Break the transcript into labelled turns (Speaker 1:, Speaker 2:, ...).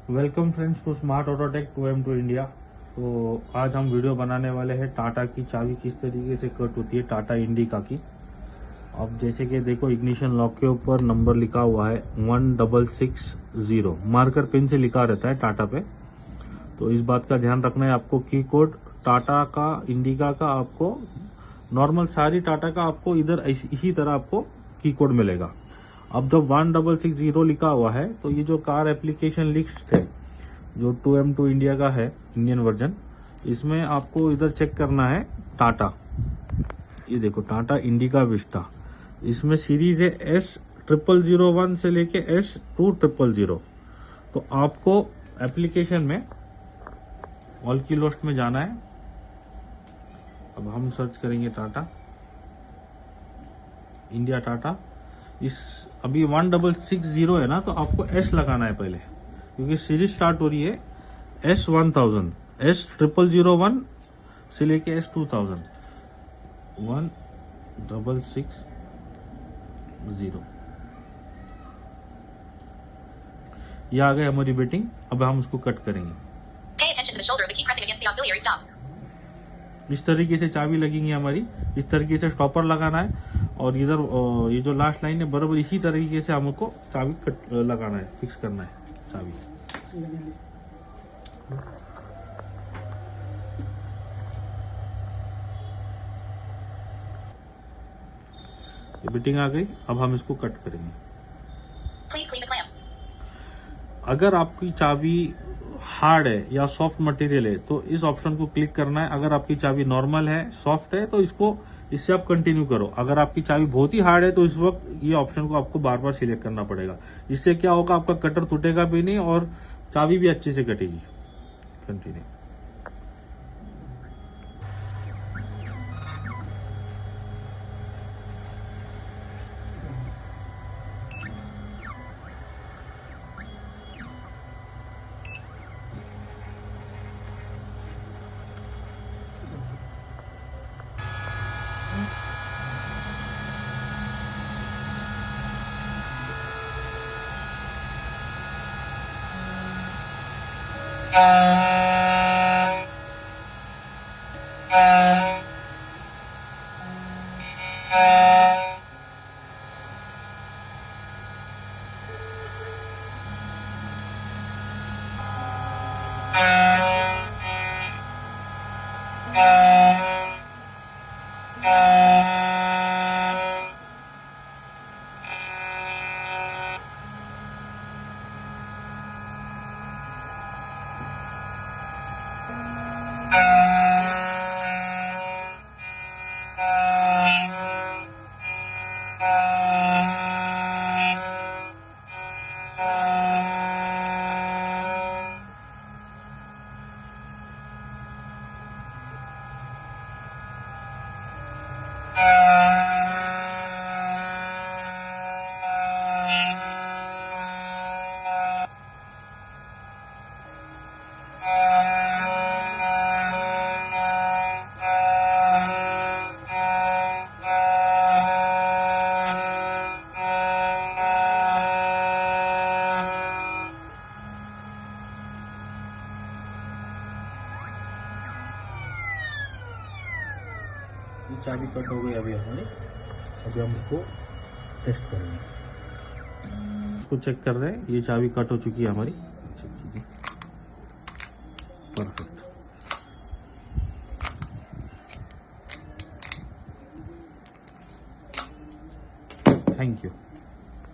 Speaker 1: Welcome friends to smart autotech 2M2 India. तो आज हम वीडियो बनाने वाले हैं टाटा की चाबी किस तरीके से कट होती है, टाटा इंडिका की। अब जैसे कि देखो, इग्निशन लॉक के ऊपर नंबर लिखा हुआ है 1660, मार्कर पेन से लिखा रहता है टाटा पे। तो इस बात का ध्यान रखना है आपको। की कोड टाटा का, इंडिका का, आपको नॉर्मल सारी टाटा का आपको इधर इसी तरह आपको की कोड मिलेगा। अब जब 1660 लिखा हुआ है तो ये जो कार एप्लीकेशन लिस्ट है जो 2M2 इंडिया का है, इंडियन वर्जन, इसमें आपको इधर चेक करना है टाटा। ये देखो, टाटा इंडिका विस्टा, इसमें सीरीज है S0001 से लेके S2000। तो आपको एप्लीकेशन में ऑल की लिस्ट में जाना है। अब हम सर्च करेंगे टाटा इंडिया, टाटा। इस अभी 1660 है ना, तो आपको S लगाना है पहले, क्योंकि सीरीज स्टार्ट हो रही है S1000, S0001 से लेके S2000। 1660 ये आ गई हमारी बेटिंग। अब हम उसको कट करेंगे।
Speaker 2: Pay attention to the shoulder of the key pressing against the auxiliary stop.
Speaker 1: इस तरीके से चाबी लगेंगी हमारी, इस तरीके से स्टॉपर लगाना है। और इधर ये जो लास्ट लाइन है, बराबर इसी तरीके से हमको चाबी कट लगाना है, फिक्स करना है चाबी। ये बिटिंग आ गई। अब हम इसको कट करेंगे।
Speaker 2: Please clean the clamp.
Speaker 1: अगर आपकी चाबी हार्ड है या सॉफ्ट मटेरियल है तो इस ऑप्शन को क्लिक करना है। अगर आपकी चाबी नॉर्मल है, सॉफ्ट है, तो इससे आप कंटिन्यू करो। अगर आपकी चाबी बहुत ही हार्ड है तो इस वक्त ये ऑप्शन को आपको बार बार सिलेक्ट करना पड़ेगा। इससे क्या होगा, आपका कटर टूटेगा भी नहीं और चाबी भी अच्छे से कटेगी। कंटिन्यू। चाबी कट हो गई अभी हमारी। अभी हम उसको टेस्ट करेंगे। इसको चेक कर रहे हैं, ये चाबी कट हो चुकी है हमारी। चेक कीजिए, परफेक्ट। Thank you.